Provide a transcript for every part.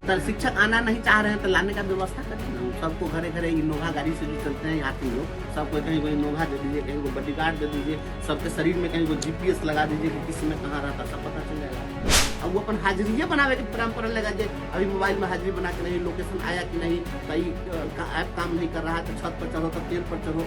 तो शिक्षक आना नहीं चाह रहे हैं तो लाने का व्यवस्था करें। सबको घरे घरे इनोवा गाड़ी से भी चलते हैं यात्री लोग, सबको कहीं को इनोवा दे दीजिए, कहीं को बॉडीगार्ड दे दीजिए, सबके शरीर में कहीं को GPS लगा दीजिए कि किसी में कहाँ रहता सब पता चल जाएगा। अब वो अपन हाजिरी बनावे के परंपरा लगा दे, अभी मोबाइल में हाजिरी बना के नहीं, लोकेशन आया कि नहीं, कहीं ऐप काम नहीं कर रहा है तो छत पर चढ़ो तो तेल पर चढ़ो,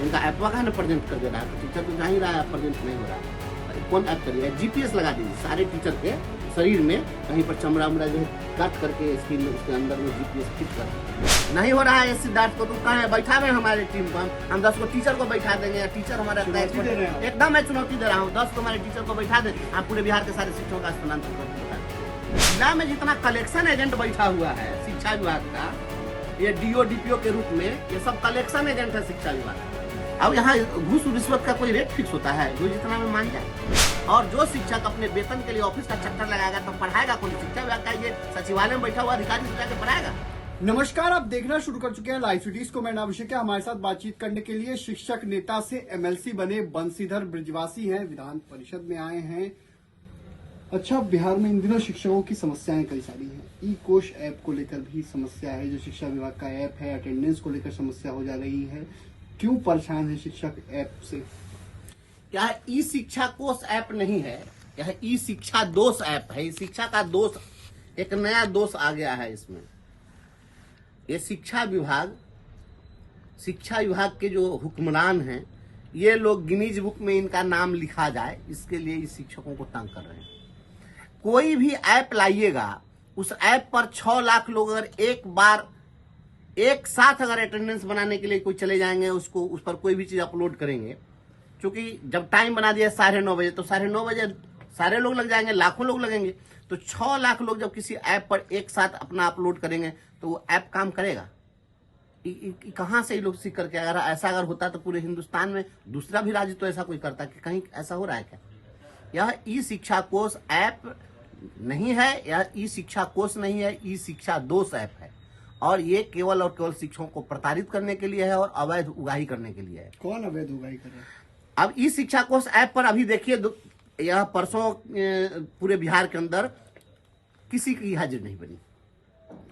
इनका ऐप वहाँ ना प्रेजेंट कर दे रहा है, तो टीचर तो जा ही रहा है, प्रेजेंट नहीं हो रहा है। कौन ऐप करिए? GPS लगा दीजिए सारे टीचर के शरीर में, कहीं पर चमड़ा उमड़ा जो है काट करके स्क्रीन में उसके अंदर में GPS फिट कर। नहीं हो रहा है सिद्धार्थ को, तो कहाँ है बैठा हुए हमारे टीम को, हम 10 को टीचर को बैठा देंगे, टीचर हमारा एकदम मैं चुनौती दे रहा हूँ, 10 को हमारे टीचर को बैठा दे, आप पूरे बिहार के सारे शिक्षकों का स्थानांतरण कर। जिला में जितना कलेक्शन एजेंट बैठा हुआ है शिक्षा विभाग का, ये DO DPO के रूप में, ये सब कलेक्शन एजेंट है शिक्षा विभाग। अब यहाँ घूस रिश्वत का कोई रेट फिक्स होता है जो जितना में मान जाए? और जो शिक्षक अपने वेतन के लिए ऑफिस का चक्कर लगाएगा तो पढ़ाएगा कौन? शिक्षा विभाग का ये सचिवालय में बैठा हुआ अधिकारी से जाकर पढ़ाएगा? नमस्कार, आप देखना शुरू कर चुके हैं लाइव सिटीज को। मैं नाम अभिषेक है। हमारे साथ बातचीत करने के लिए शिक्षक नेता से MLC बने बंशीधर ब्रिजवासी हैं, विधान परिषद में आए हैं। अच्छा, बिहार में इन दिनों शिक्षकों की समस्याएं कई सारी हैं। ई-कोश ऐप को लेकर भी समस्या है, जो शिक्षा विभाग का ऐप है, अटेंडेंस को लेकर समस्या हो जा रही है। क्यों परेशान है शिक्षक ऐप से? क्या ई शिक्षा कोष ऐप नहीं है, यह ई शिक्षा दोष ऐप है। शिक्षा का दोष, एक नया दोष आ गया है इसमें। ये शिक्षा विभाग के जो हुक्मरान हैं, ये लोग गिनीज बुक में इनका नाम लिखा जाए, इसके लिए इस शिक्षकों को तंग कर रहे हैं। कोई भी ऐप लाइएगा, उस ऐप पर 6 लाख लोग अगर एक बार एक साथ अगर अटेंडेंस बनाने के लिए कोई चले जाएंगे, उसको उस पर कोई भी चीज अपलोड करेंगे, क्योंकि जब टाइम बना दिया 9:30 बजे, तो 9:30 बजे सारे लोग लग जाएंगे, लाखों लोग लगेंगे। तो 6 लाख लोग जब किसी ऐप पर एक साथ अपना अपलोड करेंगे तो वो ऐप काम करेगा? कहाँ से ये लोग सीख करके? अगर ऐसा अगर होता तो पूरे हिंदुस्तान में दूसरा भी राज्य तो ऐसा कोई करता, कि कहीं ऐसा हो रहा है क्या? यह ई शिक्षा कोष ऐप नहीं है, यह ई शिक्षा कोष नहीं है, ई शिक्षा दोष ऐप है। और ये केवल और केवल शिक्षकों को प्रताड़ित करने के लिए है और अवैध उगाही करने के लिए है। कौन अवैध उगाही कर रहा है? अब ई शिक्षा कोष ऐप पर अभी देखिए, यह परसों पूरे बिहार के अंदर किसी की हाजिर नहीं बनी।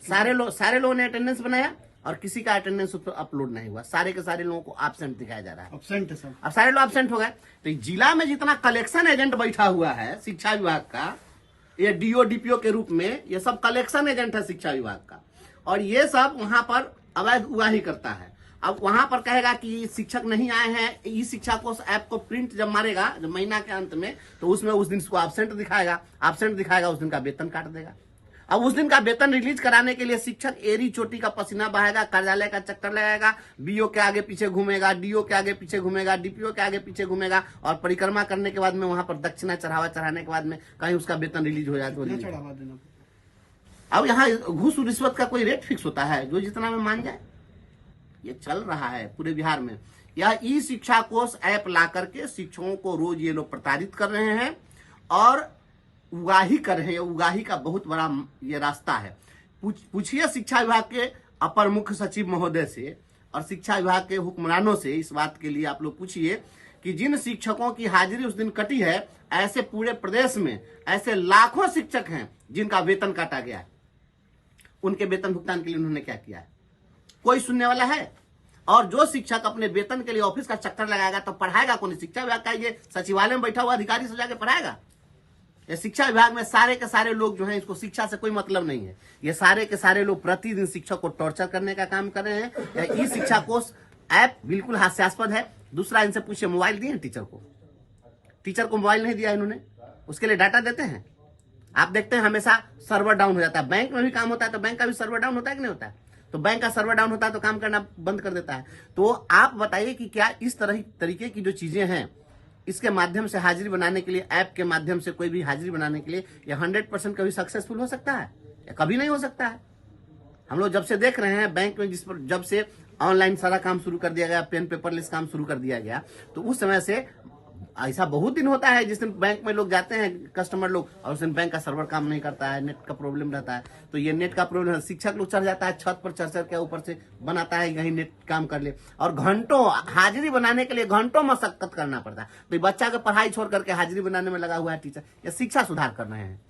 सारे लोगों ने अटेंडेंस बनाया और किसी का अटेंडेंस उस पर अपलोड नहीं हुआ। सारे के सारे लोगों को एब्सेंट दिखाया जा रहा है। एब्सेंट है सब। अब सारे लोग एब्सेंट हो गए। तो जिला में जितना कलेक्शन एजेंट बैठा हुआ है शिक्षा विभाग का, ये DO DPO के रूप में, ये सब कलेक्शन एजेंट है शिक्षा विभाग का, और ये सब वहां पर अवैध उगाही करता है। अब वहां पर कहेगा कि शिक्षक नहीं आए हैं, ई शिक्षा कोष ऐप को प्रिंट जब मारेगा, जब महीना के अंत में, तो उसमें उस दिन उसको एब्सेंट दिखाएगा, उस दिन का वेतन काट देगा। अब उस दिन का वेतन रिलीज कराने के लिए शिक्षक एरी चोटी का पसीना बहाएगा, कार्यालय का चक्कर लगाएगा, BO के आगे पीछे घूमेगा, DO के आगे पीछे घूमेगा, DPO के आगे पीछे घूमेगा, और परिक्रमा करने के बाद में वहां पर दक्षिणा चढ़ाने के बाद में कहीं उसका वेतन रिलीज हो जाए तो चढ़ावा देना। अब यहाँ घूस रिश्वत का कोई रेट फिक्स होता है जो जितना में मान जाए? ये चल रहा है पूरे बिहार में। यह ई शिक्षा कोष ऐप ला करके शिक्षकों को रोज ये लोग प्रताड़ित कर रहे हैं और उगाही कर रहे हैं। उगाही का बहुत बड़ा ये रास्ता है। पूछिए शिक्षा विभाग के अपर मुख्य सचिव महोदय से और शिक्षा विभाग के हुक्मरानों से, इस बात के लिए आप लोग पूछिए कि जिन शिक्षकों की हाजिरी उस दिन कटी है, ऐसे पूरे प्रदेश में ऐसे लाखों शिक्षक हैं जिनका वेतन काटा गया है। उनके वेतन भुगतान के लिए उन्होंने क्या किया है? कोई सुनने वाला है? और जो शिक्षक अपने वेतन के लिए ऑफिस का चक्कर लगाएगा तो पढ़ाएगा कौन? शिक्षा विभाग का ये सचिवालय में बैठा हुआ अधिकारी से जाके पढ़ाएगा? ये शिक्षा विभाग में सारे के सारे लोग जो हैं, इसको शिक्षा से कोई मतलब नहीं है। ये सारे के सारे लोग प्रतिदिन शिक्षक को टॉर्चर करने का काम कर रहे हैं। ई शिक्षा कोष ऐप बिल्कुल हास्यास्पद है। दूसरा, इनसे पूछिए, मोबाइल दिए टीचर को? टीचर को मोबाइल नहीं दिया इन्होंने, उसके लिए डाटा देते हैं? आप देखते हैं हमेशा सर्वर डाउन हो जाता है। बैंक में भी काम होता है तो बैंक का भी सर्वर डाउन होता है कि नहीं होता है? तो बैंक का सर्वर डाउन होता है तो काम करना बंद कर देता है। तो आप बताइए कि क्या इस तरीके की जो चीजें हैं, इसके माध्यम से हाजिरी बनाने के लिए, ऐप के माध्यम से कोई भी हाजिरी बनाने के लिए, यह 100% कभी सक्सेसफुल हो सकता है? या कभी नहीं हो सकता है। हम लोग जब से देख रहे हैं बैंक में, जिस पर जब से ऑनलाइन सारा काम शुरू कर दिया गया, पेन पेपरलेस काम शुरू कर दिया गया, तो उस समय से ऐसा बहुत दिन होता है जिस दिन बैंक में लोग जाते हैं, कस्टमर लोग, और उस दिन बैंक का सर्वर काम नहीं करता है, नेट का प्रॉब्लम रहता है। तो ये नेट का प्रॉब्लम, शिक्षक लोग चढ़ जाता है छत पर, चढ़ के ऊपर से बनाता है कहीं नेट काम कर ले, और घंटों हाजिरी बनाने के लिए घंटों मशक्कत करना पड़ता है। तो बच्चा का पढ़ाई छोड़ करके हाजिरी बनाने में लगा हुआ है टीचर। ये शिक्षा सुधार कर रहे हैं?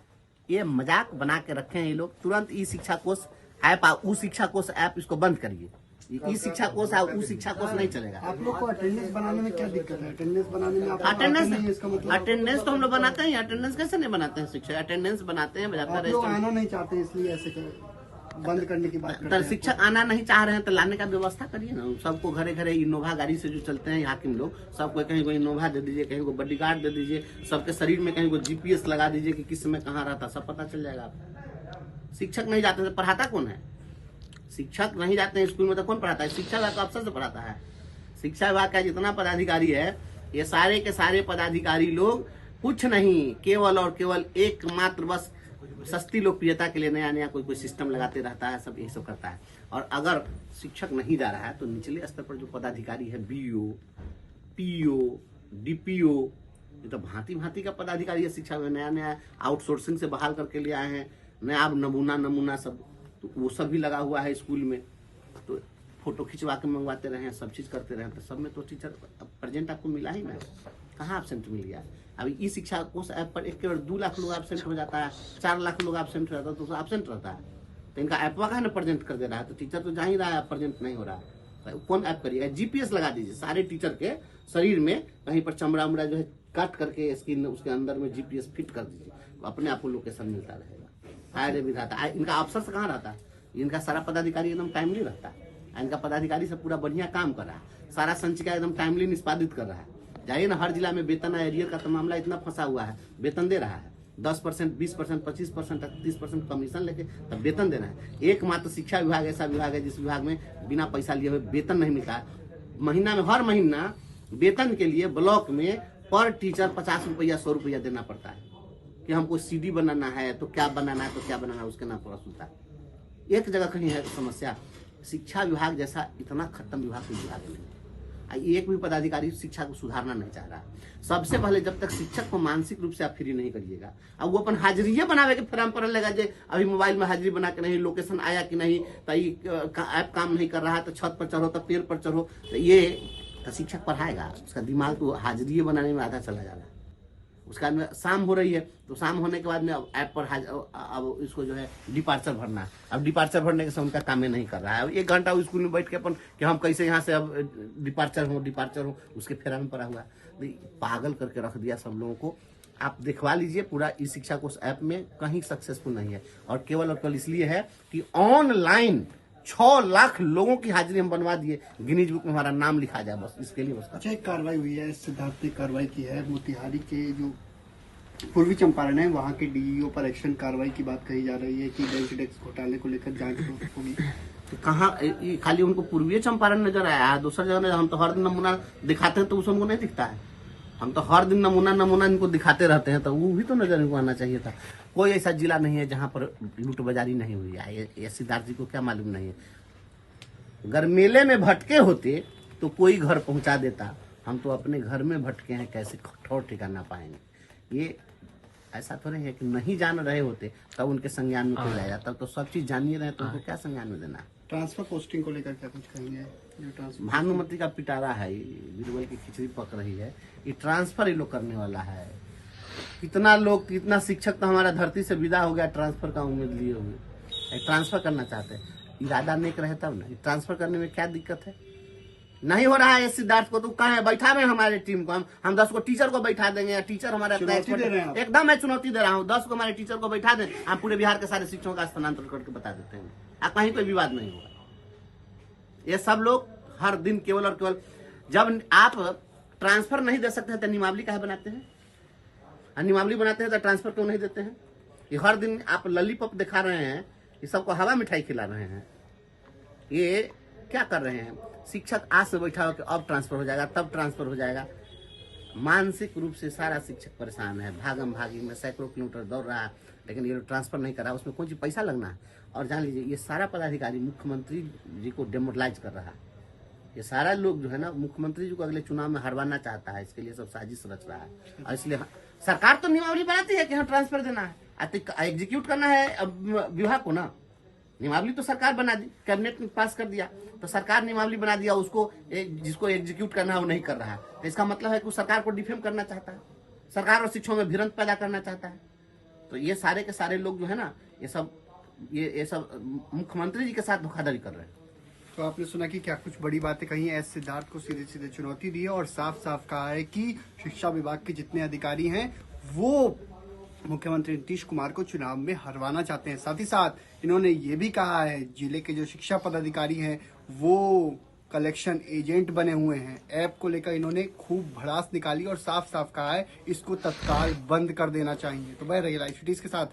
ये मजाक बना के रखे हैं ये लोग। तुरंत ई शिक्षा कोष ऐप, ऊ शिक्षा कोष ऐप इसको बंद करिए। ई शिक्षा कोष ऊ शिक्षा कोष नहीं चलेगा। आप लोग को अटेंडेंस बनाने में क्या दिक्कत है? अटेंडेंस बनाने में आप इसका मतलब अटेंडेंस तो हम लोग बनाते हैं। अटेंडेंस कैसे नहीं बनाते हैं? शिक्षक अटेंडेंस बनाते हैं, बजाते आप लोग आना नहीं चाहते इसलिए ऐसे बंद करने की बात करते तो हैं। शिक्षक आना नहीं चाह रहे हैं तो लाने का व्यवस्था करिए ना। सबको घरे घरे इनोवा गाड़ी से जो चलते हैं हाकिम लोग, सबको कहीं को इनोवा दे दीजिए, कहीं को बॉडीगार्ड दे दीजिए, सबके शरीर में कहीं को जीपीएस लगा दीजिए कि किस समय कहाँ रहता, सब पता चल जाएगा आपको। शिक्षक नहीं जाते तो पढ़ाता कौन है? शिक्षक नहीं जाते हैं स्कूल में तो कौन पढ़ाता है? शिक्षा विभाग का अफसर से पढ़ाता है। शिक्षा विभाग का जितना पदाधिकारी है, ये सारे के सारे पदाधिकारी लोग कुछ नहीं, केवल और केवल एकमात्र बस सस्ती लोकप्रियता के लिए नया नया कोई सिस्टम लगाते रहता है, सब यही सब करता है। और अगर शिक्षक नहीं जा रहा है तो निचले स्तर पर जो पदाधिकारी है, बीओ, पीओ, डीपीओ, ये तो भांति भांति का पदाधिकारी है शिक्षा में। नया नया आउटसोर्सिंग से बहाल करके ले आए हैं, नया नमूना सब, तो वो सब भी लगा हुआ है स्कूल में। तो फोटो खिंचवा के मंगवाते रहे, सब चीज करते रहे, तो सब में तो टीचर प्रेजेंट आपको मिला ही ना। कहाँ एब्सेंट मिल गया? अभी ई शिक्षा कोष ऐप पर एक केवल 2 लाख लोग एब्सेंट हो जाता है, 4 लाख लोग एब्सेंट हो जाता है, तो एब्सेंट रहता है। तो इनका ऐप का ना प्रेजेंट कर दे रहा है, तो टीचर तो जा ही रहा है, प्रेजेंट नहीं हो रहा है। तो कौन ऐप करिएगा? जीपीएस लगा दीजिए सारे टीचर के शरीर में, कहीं पर चमड़ा उमड़ा जो है काट करके स्किन उसके अंदर में जीपीएस फिट कर दीजिए, तो अपने आप को लोकेशन मिलता रहेगा। अरे विधाता, इनका अफसर से कहाँ रहता है? इनका सारा पदाधिकारी एकदम टाइमली रहता है। इनका पदाधिकारी सब पूरा बढ़िया काम कर रहा है, सारा संचिका एकदम टाइमली निष्पादित कर रहा है। जाइए ना, हर जिला में वेतन एरियर का तो मामला इतना फंसा हुआ है, वेतन दे रहा है 10%, 20%, 25%, 30% कमीशन लेके तब वेतन देना है। एकमात्र शिक्षा विभाग ऐसा विभाग है जिस विभाग में बिना पैसा लिए हुए वेतन नहीं मिलता है। महीना में, हर महीना वेतन के लिए ब्लॉक में पर टीचर 50 रुपया 100 रुपया देना पड़ता है कि हमको सीडी बनाना है तो क्या बनाना है, तो क्या बनाना है, उसके नाम पर वसूलता है। एक जगह कहीं है समस्या, शिक्षा विभाग जैसा इतना खत्म विभाग कोई विभाग नहीं है। एक भी पदाधिकारी शिक्षा को सुधारना नहीं चाह रहा। सबसे पहले जब तक शिक्षक को मानसिक रूप से आप फ्री नहीं करिएगा, अब वो अपन हाजिरी बनावे के फॉर्म पर लगा जे अभी मोबाइल में हाजिरी बना के नहीं, लोकेशन आया कि नहीं, तो ऐप काम नहीं कर रहा, तो छत पर चढ़ो, तो पेड़ पर चढ़ो, तो ये तो शिक्षक पढ़ाएगा, उसका दिमाग तो हाजिरी बनाने में आधा चला जा रहा है। उसका में शाम हो रही है, तो शाम होने के बाद में अब ऐप पर अब इसको जो है डिपार्चर भरना है। अब डिपार्चर भरने के समय उनका काम ही नहीं कर रहा है। अब 1 घंटा स्कूल में बैठ के अपन कि हम कैसे यहाँ से अब डिपार्चर हो, उसके फेरा में पड़ा हुआ है। पागल करके रख दिया सब लोगों को। आप दिखवा लीजिए, पूरा ई शिक्षा कोष ऐप में कहीं सक्सेसफुल नहीं है, और केवल इसलिए है कि ऑनलाइन 6 लाख लोगों की हाजिरी हम बनवा दिए, गिनीज बुक में हमारा नाम लिखा जाए, बस इसके लिए। बस अच्छा, एक कार्रवाई हुई है, सिद्धार्थ ने कार्रवाई की है, मोतिहारी के जो पूर्वी चंपारण है वहाँ के डीईओ पर एक्शन कार्रवाई की बात कही जा रही है कि बेंच डेस्क घोटाले को लेकर जांच होगी। तो कहाँ खाली उनको पूर्वी चंपारण नजर आया है, दूसरा जगह हम तो हर दिन नमूना दिखाते हैं तो उस हमको नहीं दिखता है। हम तो हर दिन नमूना इनको दिखाते रहते हैं, तो वो भी तो नजर इनको आना चाहिए था। कोई ऐसा जिला नहीं है जहाँ पर लूट बाजारी नहीं हुई है। ये सिद्धार्थ जी को क्या मालूम नहीं है? अगर मेले में भटके होते तो कोई घर पहुंचा देता, हम तो अपने घर में भटके हैं, कैसे ठौर ठिकाना पाएंगे? ये ऐसा थोड़ी है कि नहीं जान रहे होते तब उनके संज्ञान में कोई आया, तब तो सब चीज जानिए रहे, तो उनको क्या संज्ञान में देना? ट्रांसफर पोस्टिंग को लेकर क्या कुछ कहेंगे? जो ट्रांसफर भानुमति का पिटारा है, बीरबल की खिचड़ी पक रही है, ये ट्रांसफर ही लोग करने वाला है। कितना लोग, कितना शिक्षक तो हमारा धरती से विदा हो गया ट्रांसफर का उम्मीद लिए हुए। ट्रांसफर करना चाहते हैं, इरादा नेक रहे तब ना। ट्रांसफर करने में क्या दिक्कत है? नहीं हो रहा है सिद्धार्थ को, तो कहाँ बैठा में हमारे टीम को, हम 10 को टीचर को बैठा देंगे, या टीचर हमारे एकदम मैं चुनौती दे रहा हूँ, 10 को हमारे टीचर को बैठा दें, हम पूरे बिहार के सारे शिक्षकों का स्थानांतरण करके बता देते हैं, आप कहीं कोई विवाद नहीं होगा। ये सब लोग हर दिन केवल और केवल, जब आप ट्रांसफर नहीं दे सकते हैं तो नियमावली काहे बनाते हैं? नियमावली बनाते हैं तो ट्रांसफर क्यों नहीं देते हैं? ये हर दिन आप लॉलीपॉप दिखा रहे हैं, ये सबको हवा मिठाई खिला रहे हैं, ये क्या कर रहे हैं? शिक्षक आज से बैठा हो कि अब ट्रांसफर हो जाएगा, तब ट्रांसफर हो जाएगा। मानसिक रूप से सारा शिक्षक परेशान है, भागम भागी में सैकड़ों किलोमीटर दौड़ रहा है, लेकिन ये ट्रांसफर नहीं कर रहा, उसमें कौन सी पैसा लगना है? और जान लीजिए, ये सारा पदाधिकारी मुख्यमंत्री जी को डेमोरलाइज कर रहा है। ये सारा लोग जो है ना, मुख्यमंत्री जी को अगले चुनाव में हरवाना चाहता है, इसके लिए सब साजिश रच रहा है। और इसलिए सरकार तो नियमावली बनाती है कि हाँ ट्रांसफर देना है, एग्जीक्यूट करना है विभाग को ना। नियमावली तो सरकार बना दी, कैबिनेट में पास कर दिया, तो सरकार नियमावली बना दिया, उसको जिसको एग्जीक्यूट करना है वो नहीं कर रहा है, तो इसका मतलब है कि वो सरकार को डिफेम करना चाहता है, सरकार और शिक्षकों में भिड़ंत पैदा करना चाहता है। तो ये सारे के सारे लोग जो है ना, ये सब मुख्यमंत्री जी के साथ धोखाधड़ी कर रहे हैं। तो आपने सुना कि क्या कुछ बड़ी बातें कही, एस सिद्धार्थ को सीधे सीधे चुनौती दी है और साफ साफ कहा है कि शिक्षा विभाग के जितने अधिकारी हैं वो मुख्यमंत्री नीतीश कुमार को चुनाव में हरवाना चाहते हैं। साथ ही साथ इन्होंने ये भी कहा है जिले के जो शिक्षा पदाधिकारी हैं वो कलेक्शन एजेंट बने हुए हैं। ऐप को लेकर इन्होंने खूब भड़ास निकाली और साफ साफ कहा है इसको तत्काल बंद कर देना चाहिए। तो बने रहिए लाइव सिटीज के साथ।